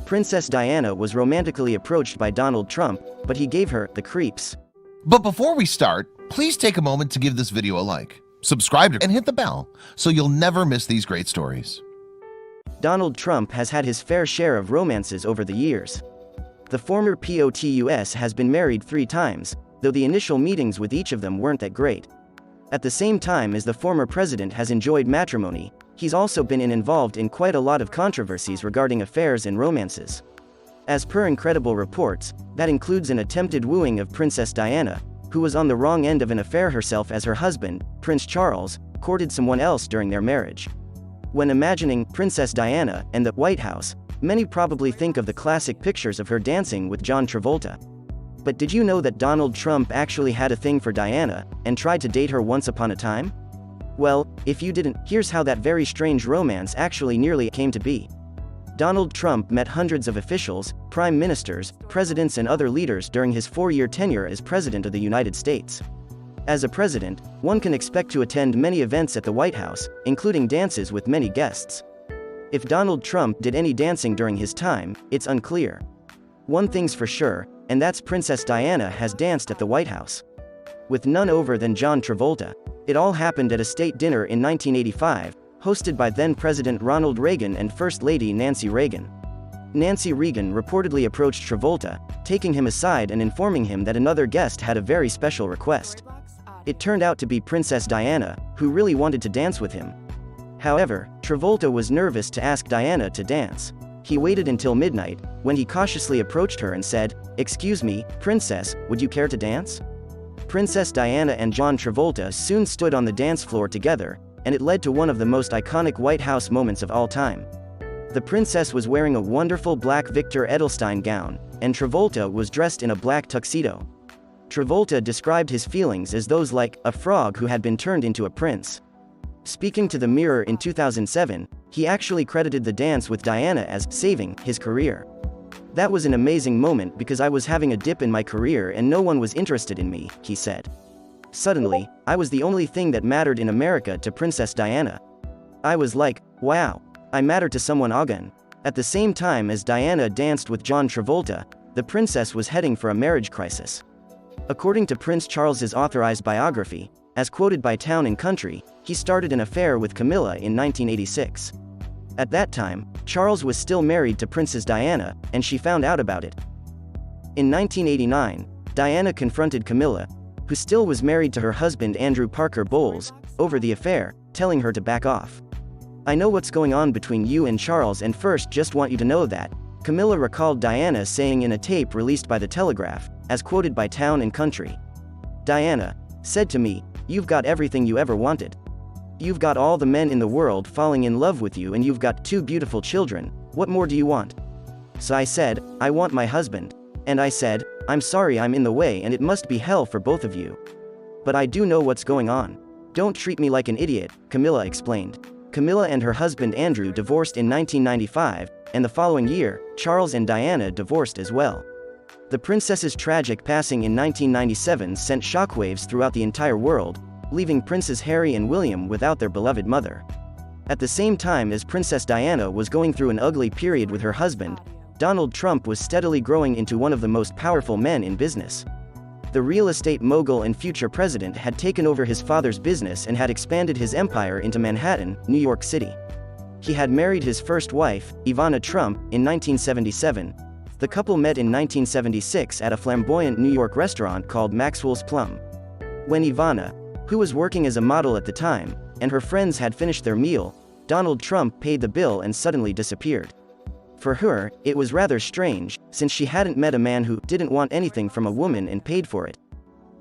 Princess Diana was romantically approached by Donald Trump, but he gave her the creeps. But before we start, please take a moment to give this video a like, subscribe and hit the bell so you'll never miss these great stories. Donald Trump has had his fair share of romances over the years. The former POTUS has been married 3 times, though the initial meetings with each of them weren't that great. At the same time as the former president has enjoyed matrimony, he's also been involved in quite a lot of controversies regarding affairs and romances. As per incredible reports, that includes an attempted wooing of Princess Diana, who was on the wrong end of an affair herself, as her husband, Prince Charles, courted someone else during their marriage. When imagining Princess Diana and the White House, many probably think of the classic pictures of her dancing with John Travolta. But did you know that Donald Trump actually had a thing for Diana, and tried to date her once upon a time? Well, if you didn't, here's how that very strange romance actually nearly came to be. Donald Trump met hundreds of officials, prime ministers, presidents and other leaders during his 4-year tenure as President of the United States. As a president, one can expect to attend many events at the White House, including dances with many guests. If Donald Trump did any dancing during his time, it's unclear. One thing's for sure, and that's Princess Diana has danced at the White House. With none other than John Travolta. It all happened at a state dinner in 1985, hosted by then-President Ronald Reagan and First Lady Nancy Reagan. Nancy Reagan reportedly approached Travolta, taking him aside and informing him that another guest had a very special request. It turned out to be Princess Diana, who really wanted to dance with him. However, Travolta was nervous to ask Diana to dance. He waited until midnight, when he cautiously approached her and said, "Excuse me, Princess, would you care to dance?" Princess Diana and John Travolta soon stood on the dance floor together, and it led to one of the most iconic White House moments of all time. The princess was wearing a wonderful black Victor Edelstein gown, and Travolta was dressed in a black tuxedo. Travolta described his feelings as those like a frog who had been turned into a prince. Speaking to the Mirror in 2007, he actually credited the dance with Diana as saving his career. "That was an amazing moment because I was having a dip in my career and no one was interested in me," he said. "Suddenly, I was the only thing that mattered in America to Princess Diana. I was like, wow, I matter to someone again." At the same time as Diana danced with John Travolta, the princess was heading for a marriage crisis. According to Prince Charles's authorized biography, as quoted by Town & Country, he started an affair with Camilla in 1986. At that time, Charles was still married to Princess Diana, and she found out about it. In 1989, Diana confronted Camilla, who still was married to her husband Andrew Parker Bowles, over the affair, telling her to back off. "I know what's going on between you and Charles, and first just want you to know that," Camilla recalled Diana saying in a tape released by The Telegraph, as quoted by Town & Country. "Diana said to me, 'You've got everything you ever wanted. You've got all the men in the world falling in love with you and you've got 2 beautiful children, what more do you want?' So I said, 'I want my husband.' And I said, 'I'm sorry I'm in the way and it must be hell for both of you. But I do know what's going on. Don't treat me like an idiot," Camilla explained. Camilla and her husband Andrew divorced in 1995, and the following year, Charles and Diana divorced as well. The princess's tragic passing in 1997 sent shockwaves throughout the entire world, leaving Princes Harry and William without their beloved mother. At the same time as Princess Diana was going through an ugly period with her husband, Donald Trump was steadily growing into one of the most powerful men in business. The real estate mogul and future president had taken over his father's business and had expanded his empire into Manhattan, New York City. He had married his first wife, Ivana Trump, in 1977. The couple met in 1976 at a flamboyant New York restaurant called Maxwell's Plum. When Ivana, who was working as a model at the time, and her friends had finished their meal, Donald Trump paid the bill and suddenly disappeared. For her, it was rather strange, since she hadn't met a man who didn't want anything from a woman and paid for it.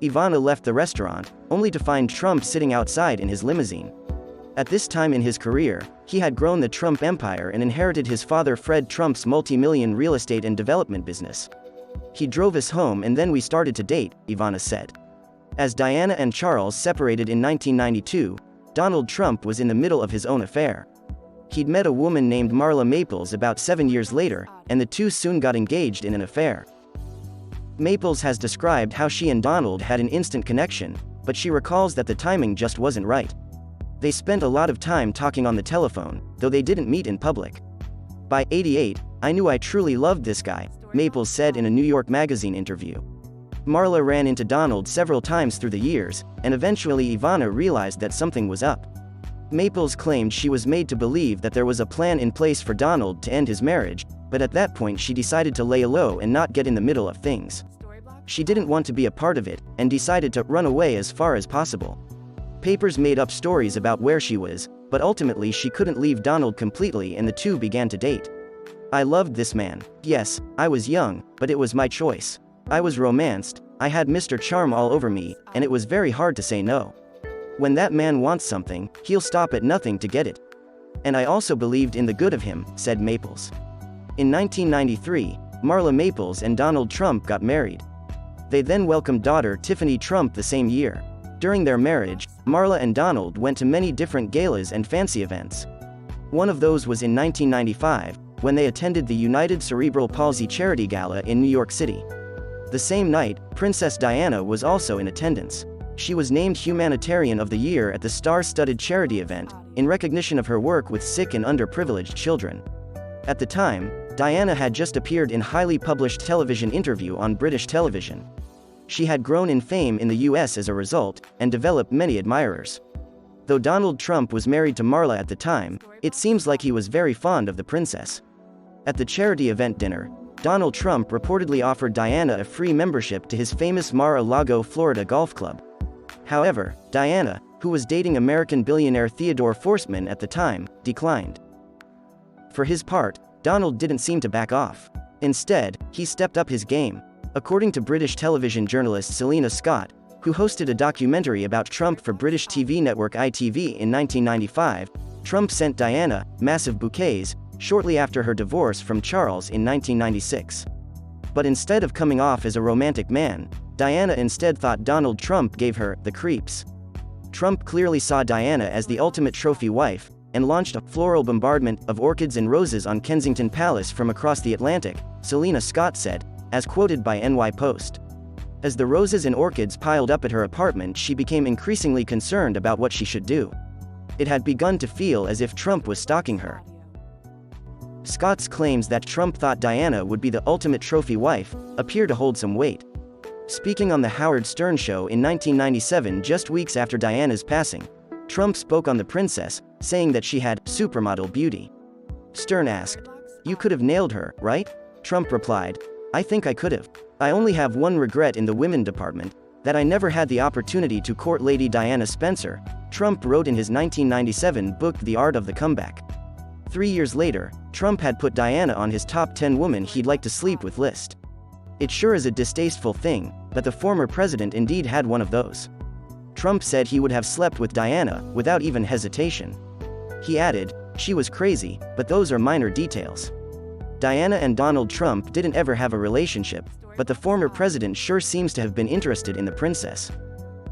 Ivana left the restaurant, only to find Trump sitting outside in his limousine. At this time in his career, he had grown the Trump empire and inherited his father Fred Trump's multi-million real estate and development business. "He drove us home and then we started to date," Ivana said. As Diana and Charles separated in 1992, Donald Trump was in the middle of his own affair. He'd met a woman named Marla Maples about 7 years later, and the two soon got engaged in an affair. Maples has described how she and Donald had an instant connection, but she recalls that the timing just wasn't right. They spent a lot of time talking on the telephone, though they didn't meet in public. By '88, "I knew I truly loved this guy," Maples said in a New York Magazine interview. Marla ran into Donald several times through the years, and eventually Ivana realized that something was up. Maples claimed she was made to believe that there was a plan in place for Donald to end his marriage, but at that point she decided to lay low and not get in the middle of things. She didn't want to be a part of it, and decided to run away as far as possible. Papers made up stories about where she was, but ultimately she couldn't leave Donald completely and the two began to date. "I loved this man. Yes, I was young, but it was my choice. I was romanced, I had Mr. Charm all over me, and it was very hard to say no. When that man wants something, he'll stop at nothing to get it. And I also believed in the good of him," said Maples. In 1993, Marla Maples and Donald Trump got married. They then welcomed daughter Tiffany Trump the same year. During their marriage, Marla and Donald went to many different galas and fancy events. One of those was in 1995, when they attended the United Cerebral Palsy Charity Gala in New York City. The same night, Princess Diana was also in attendance. She was named Humanitarian of the Year at the star-studded charity event, in recognition of her work with sick and underprivileged children. At the time, Diana had just appeared in a highly published television interview on British television. She had grown in fame in the US as a result, and developed many admirers. Though Donald Trump was married to Marla at the time, it seems like he was very fond of the princess. At the charity event dinner, Donald Trump reportedly offered Diana a free membership to his famous Mar-a-Lago, Florida golf club. However, Diana, who was dating American billionaire Theodore Forsman at the time, declined. For his part, Donald didn't seem to back off. Instead, he stepped up his game. According to British television journalist Selena Scott, who hosted a documentary about Trump for British TV network ITV in 1995, Trump sent Diana massive bouquets shortly after her divorce from Charles in 1996. But instead of coming off as a romantic man, Diana instead thought Donald Trump gave her the creeps. Trump clearly saw Diana as the ultimate trophy wife, and launched a floral bombardment of orchids and roses on Kensington Palace from across the Atlantic, Selena Scott said, as quoted by NY Post. As the roses and orchids piled up at her apartment, she became increasingly concerned about what she should do. It had begun to feel as if Trump was stalking her. Scott's claims that Trump thought Diana would be the ultimate trophy wife appear to hold some weight. Speaking on The Howard Stern Show in 1997, just weeks after Diana's passing, Trump spoke on the princess, saying that she had supermodel beauty. Stern asked, "You could have nailed her, right?" Trump replied, "I think I could have. I only have one regret in the women department, that I never had the opportunity to court Lady Diana Spencer," Trump wrote in his 1997 book The Art of the Comeback. 3 years later, Trump had put Diana on his top 10 women he'd like to sleep with list. It sure is a distasteful thing, but the former president indeed had one of those. Trump said he would have slept with Diana without even hesitation. He added, "She was crazy, but those are minor details." Diana and Donald Trump didn't ever have a relationship, but the former president sure seems to have been interested in the princess.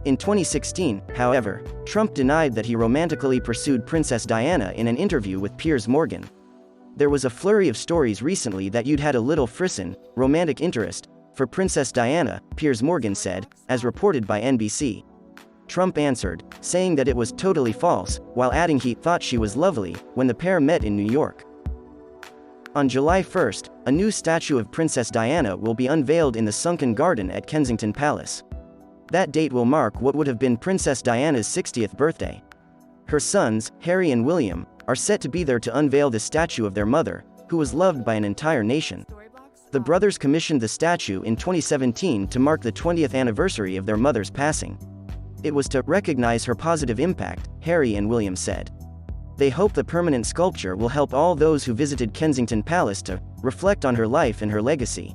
In 2016, however, Trump denied that he romantically pursued Princess Diana in an interview with Piers Morgan. "There was a flurry of stories recently that you'd had a little frisson, romantic interest, for Princess Diana," Piers Morgan said, as reported by NBC. Trump answered, saying that it was totally false, while adding he thought she was lovely when the pair met in New York. On July 1st, a new statue of Princess Diana will be unveiled in the Sunken Garden at Kensington Palace. That date will mark what would have been Princess Diana's 60th birthday. Her sons, Harry and William, are set to be there to unveil the statue of their mother, who was loved by an entire nation. The brothers commissioned the statue in 2017 to mark the 20th anniversary of their mother's passing. It was to recognize her positive impact, Harry and William said. They hope the permanent sculpture will help all those who visited Kensington Palace to reflect on her life and her legacy.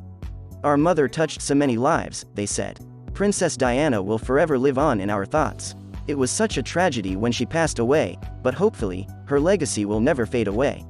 "Our mother touched so many lives," they said. "Princess Diana will forever live on in our thoughts. It was such a tragedy when she passed away, but hopefully, her legacy will never fade away."